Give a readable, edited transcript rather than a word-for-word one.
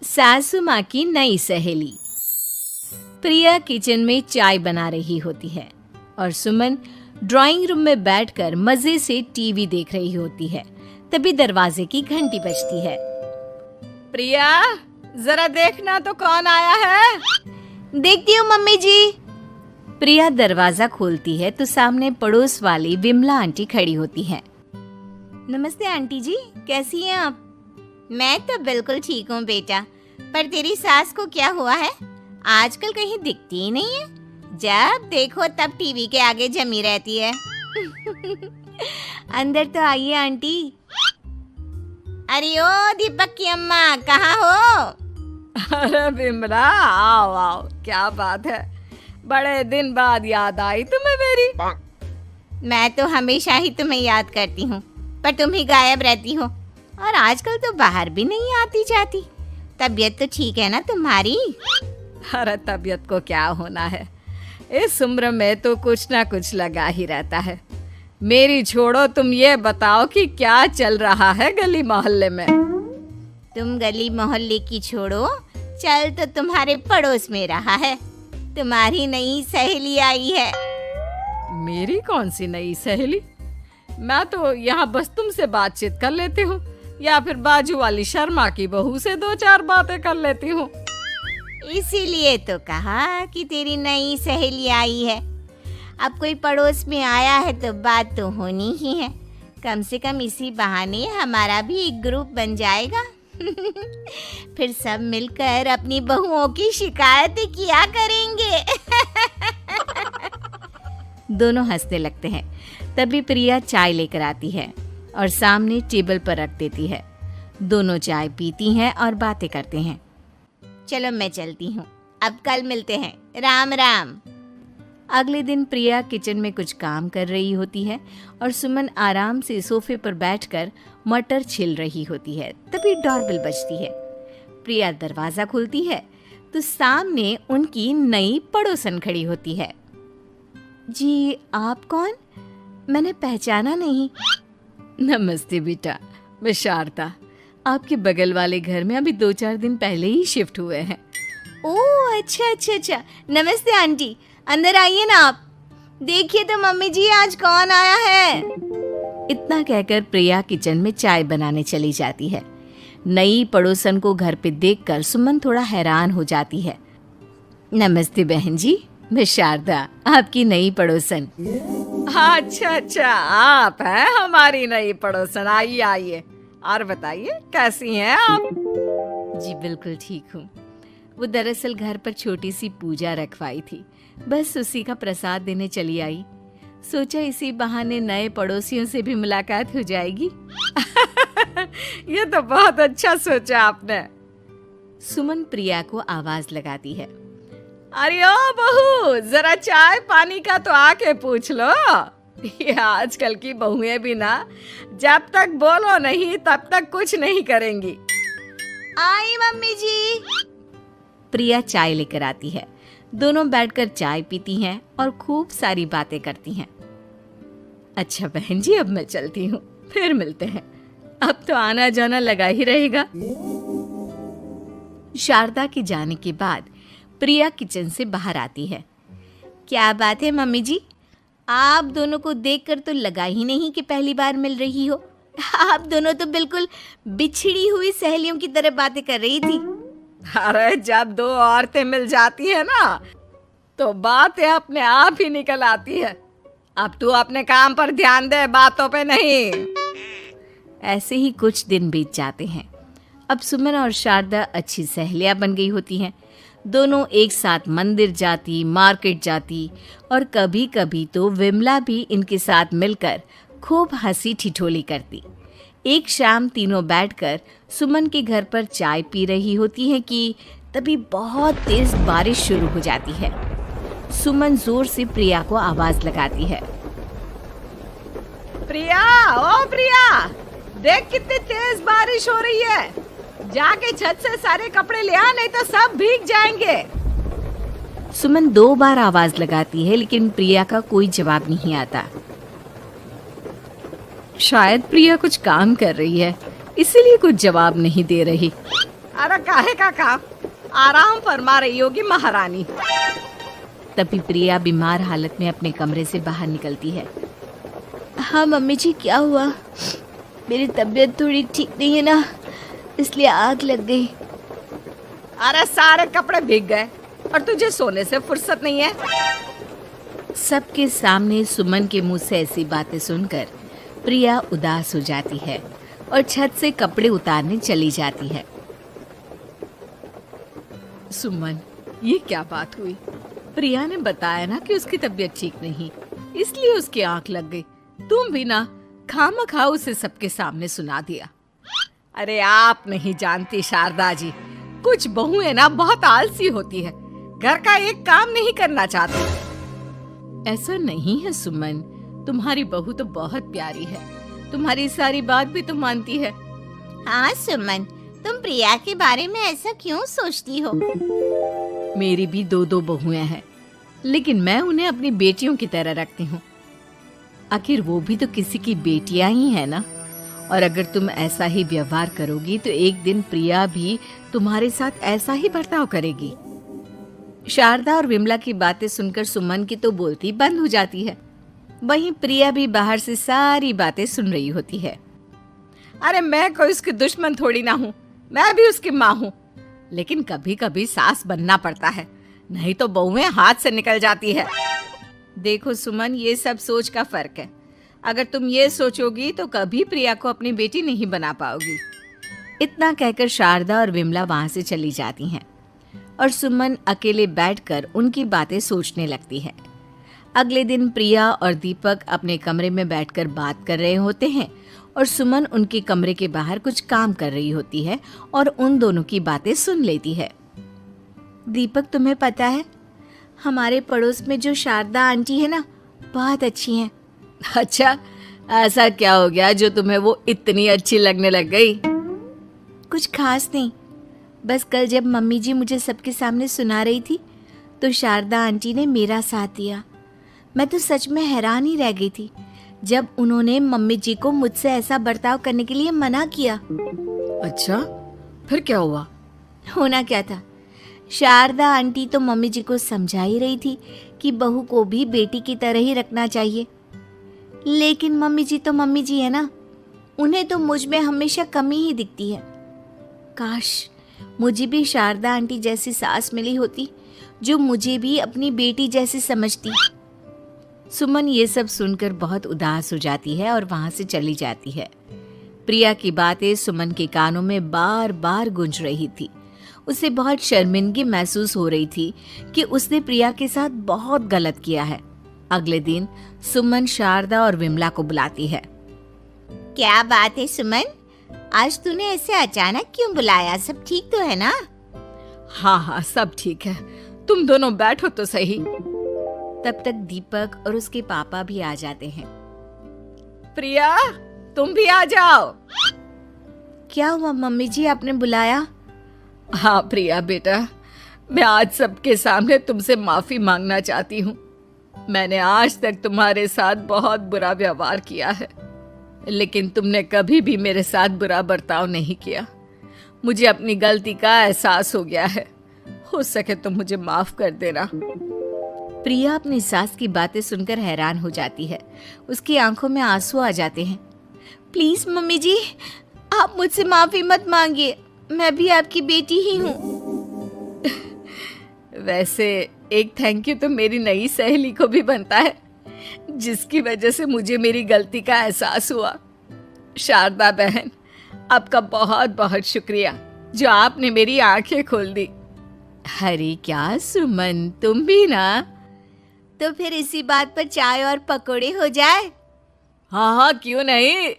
सासू माँ की नई सहेली। प्रिया किचन में चाय बना रही होती है और सुमन ड्राइंग रूम में बैठकर मजे से टीवी देख रही होती है। तभी दरवाजे की घंटी बजती है। प्रिया, जरा देखना तो कौन आया है। देखती हूँ मम्मी जी। प्रिया दरवाजा खोलती है तो सामने पड़ोस वाली विमला आंटी खड़ी होती है। नमस्ते आंटी जी, कैसी हैं आप? मैं तो बिल्कुल ठीक हूँ बेटा, पर तेरी सास को क्या हुआ है? आजकल कहीं दिखती ही नहीं है। जब देखो तब टीवी के आगे जमी रहती है। अंदर तो आइए आंटी। अरे ओ दीपक की अम्मा, कहाँ हो? अरे विमला, आओ आओ, क्या बात है, बड़े दिन बाद याद आई तुम्हें मेरी। मैं तो हमेशा ही तुम्हें याद करती हूँ, पर तुम ही गायब रहती हो और आजकल तो बाहर भी नहीं आती जाती। तबीयत तो ठीक है ना तुम्हारी? अरे तबीयत को क्या होना है, इस उम्र में तो कुछ ना कुछ लगा ही रहता है। मेरी छोड़ो, तुम ये बताओ कि क्या चल रहा है गली मोहल्ले में। तुम गली मोहल्ले की छोड़ो, चल तो तुम्हारे पड़ोस में रहा है। तुम्हारी नई सहेली आई है। मेरी कौन सी नई सहेली? मैं तो यहाँ बस तुमसे बातचीत कर लेती हूँ या फिर बाजू वाली शर्मा की बहू से दो चार बातें कर लेती हूँ। इसीलिए तो कहा कि तेरी नई सहेली आई है। अब कोई पड़ोस में आया है तो बात तो होनी ही है। कम से कम इसी बहाने हमारा भी एक ग्रुप बन जाएगा। फिर सब मिलकर अपनी बहुओं की शिकायतें किया करेंगे। दोनों हंसने लगते हैं। तभी प्रिया चाय लेकर आती है और सामने टेबल पर रख देती है। दोनों चाय पीती हैं और बातें करते हैं। चलो मैं चलती हूँ, अब कल मिलते हैं। राम राम। अगले दिन प्रिया किचन में कुछ काम कर रही होती है और सुमन आराम से सोफे पर बैठकर मटर छिल रही होती है। तभी डोरबेल बजती है। प्रिया दरवाजा खोलती है तो सामने उनकी नई पड़ोसन खड़ी होती है। जी, आप कौन? मैंने पहचाना नहीं। नमस्ते बेटा, मैं शारदा, आपके बगल वाले घर में अभी 2-4 दिन पहले ही शिफ्ट हुए हैं। ओह अच्छा अच्छा अच्छा, नमस्ते आंटी, अंदर आइए ना आप। देखिए तो मम्मी जी, आज कौन आया है। इतना कहकर प्रिया किचन में चाय बनाने चली जाती है। नई पड़ोसन को घर पे देखकर सुमन थोड़ा हैरान हो जाती है। नमस्ते बहन जी, मैं शारदा, आपकी नई पड़ोसन। अच्छा अच्छा, आप हैं हमारी नई पड़ोसन। आइए आइए, और बताइए कैसी हैं आप? जी बिल्कुल ठीक हूँ। वो दरअसल घर पर छोटी सी पूजा रखवाई थी, बस उसी का प्रसाद देने चली आई। सोचा इसी बहाने नए पड़ोसियों से भी मुलाकात हो जाएगी। ये तो बहुत अच्छा सोचा आपने। सुमन प्रिया को आवाज लगाती है। अरे ओ बहू, जरा चाय पानी का तो आके पूछ लो। ये आजकल की बहुएं भी ना, जब तक बोलो नहीं तब तक कुछ नहीं करेंगी। आई मम्मी जी। प्रिया चाय लेकर आती है। दोनों बैठकर चाय पीती हैं और खूब सारी बातें करती हैं। अच्छा बहन जी, अब मैं चलती हूँ, फिर मिलते हैं। अब तो आना जाना लगा ही रहेगा। शारदा के जाने के बाद प्रिया किचन से बाहर आती है। क्या बात है मम्मी जी, आप दोनों को देखकर तो लगा ही नहीं कि पहली बार मिल रही हो। आप दोनों तो बिल्कुल बिछड़ी हुई सहेलियों की तरह बातें कर रही थी। अरे जब दो औरतें मिल जाती है ना, तो बातें अपने आप ही निकल आती है। अब तू अपने काम पर ध्यान दे, बातों पे नहीं। ऐसे ही कुछ दिन बीत जाते हैं। अब सुमन और शारदा अच्छी सहेलियां बन गई होती हैं। दोनों एक साथ मंदिर जाती, मार्केट जाती और कभी कभी तो विमला भी इनके साथ मिलकर खूब हंसी ठिठोली करती। एक शाम तीनों बैठकर सुमन के घर पर चाय पी रही होती हैं कि तभी बहुत तेज बारिश शुरू हो जाती है। सुमन जोर से प्रिया को आवाज लगाती है। प्रिया, ओ प्रिया, देख कितनी तेज बारिश हो रही है। जाके छत से सारे कपड़े ले आ, नहीं तो सब भीग जाएंगे। सुमन 2 बार आवाज लगाती है लेकिन प्रिया का कोई जवाब नहीं आता। शायद प्रिया कुछ काम कर रही है, इसीलिए कुछ जवाब नहीं दे रही। अरे काहे का काम, आराम फरमा रही होगी महारानी। तभी प्रिया बीमार हालत में अपने कमरे से बाहर निकलती है। हाँ मम्मी जी, क्या हुआ? मेरी तबीयत थोड़ी ठीक नहीं है ना, इसलिए आग लग गई। अरे सारे कपड़े भीग गए और तुझे सोने से फुर्सत नहीं है। सबके सामने सुमन के मुंह से ऐसी बातें सुनकर प्रिया उदास हो जाती है और छत से कपड़े उतारने चली जाती है। सुमन, ये क्या बात हुई? प्रिया ने बताया ना कि उसकी तबीयत ठीक नहीं, इसलिए उसकी आंख लग गई। तुम भी ना खामखा उसे सबके सामने सुना दिया। अरे आप नहीं जानती शारदा जी, कुछ बहुएं ना बहुत आलसी होती है, घर का एक काम नहीं करना चाहती। ऐसा नहीं है सुमन, तुम्हारी बहू तो बहुत प्यारी है, तुम्हारी सारी बात भी तो मानती है। हाँ सुमन, तुम प्रिया के बारे में ऐसा क्यों सोचती हो? मेरी भी दो बहुएं हैं, लेकिन मैं उन्हें अपनी बेटियों की तरह रखती हूँ। आखिर वो भी तो किसी की बेटियां ही है ना। और अगर तुम ऐसा ही व्यवहार करोगी तो एक दिन प्रिया भी तुम्हारे साथ ऐसा ही बर्ताव करेगी। शारदा और विमला की बातें सुनकर सुमन की तो बोलती बंद हो जाती है। वहीं प्रिया भी बाहर से सारी बातें सुन रही होती है। अरे मैं कोई उसकी दुश्मन थोड़ी ना हूँ, मैं भी उसकी माँ हूँ, लेकिन कभी कभी सास बनना पड़ता है, नहीं तो बहुएं हाथ से निकल जाती है। देखो सुमन, ये सब सोच का फर्क है। अगर तुम ये सोचोगी तो कभी प्रिया को अपनी बेटी नहीं बना पाओगी। इतना कहकर शारदा और विमला वहां से चली जाती हैं और सुमन अकेले बैठकर उनकी बातें सोचने लगती है। अगले दिन प्रिया और दीपक अपने कमरे में बैठकर बात कर रहे होते हैं और सुमन उनके कमरे के बाहर कुछ काम कर रही होती है और उन दोनों की बातें सुन लेती है। दीपक, तुम्हें पता है हमारे पड़ोस में जो शारदा आंटी है ना, बहुत अच्छी हैं। अच्छा, ऐसा क्या हो गया जो तुम्हें वो इतनी अच्छी लगने लग गई? कुछ खास नहीं, बस कल जब मम्मी जी मुझे सबके सामने सुना रही थी तो शारदा आंटी ने मेरा साथ दिया। मैं तो सच में हैरान ही रह गई थी जब उन्होंने मम्मी जी को मुझसे ऐसा बर्ताव करने के लिए मना किया। अच्छा, फिर क्या हुआ? होना क्या था, शारदा आंटी तो मम्मी जी को समझा ही रही थी कि बहू को भी बेटी की तरह ही रखना चाहिए, लेकिन मम्मी जी तो मम्मी जी है ना, उन्हें तो मुझ में हमेशा कमी ही दिखती है। काश मुझे भी शारदा आंटी जैसी सास मिली होती जो मुझे भी अपनी बेटी जैसी समझती। सुमन ये सब सुनकर बहुत उदास हो जाती है और वहां से चली जाती है। प्रिया की बातें सुमन के कानों में बार बार गूंज रही थी। उसे बहुत शर्मिंदगी महसूस हो रही थी कि उसने प्रिया के साथ बहुत गलत किया है। अगले दिन सुमन शारदा और विमला को बुलाती है। क्या बात है सुमन, आज तूने ऐसे अचानक क्यों बुलाया? सब ठीक तो है ना? हाँ, सब ठीक है, तुम दोनों बैठो तो सही। तब तक दीपक और उसके पापा भी आ जाते हैं। प्रिया, तुम भी आ जाओ। क्या हुआ मम्मी जी, आपने बुलाया? हाँ प्रिया बेटा, मैं आज सबके सामने तुमसे माफी मांगना चाहती हूँ। मैंने आज तक तुम्हारे साथ बहुत बुरा व्यवहार किया है, लेकिन तुमने कभी भी मेरे साथ बुरा बर्ताव नहीं किया। मुझे अपनी गलती का एहसास हो गया है, हो सके तो मुझे माफ कर देना। प्रिया अपनी सास की बातें सुनकर हैरान हो जाती है। उसकी आंखों में आंसू आ जाते हैं। प्लीज मम्मी जी, आप मुझसे माफी मत मांगिए, मैं भी आपकी बेटी ही हूँ। वैसे एक थैंक यू तो मेरी नई सहेली को भी बनता है, जिसकी वजह से मुझे मेरी गलती का एहसास हुआ। शारदा बहन, आपका बहुत बहुत शुक्रिया जो आपने मेरी आंखें खोल दी। अरे क्या सुमन, तुम भी ना। तो फिर इसी बात पर चाय और पकोड़े हो जाए। हाँ, क्यों नहीं।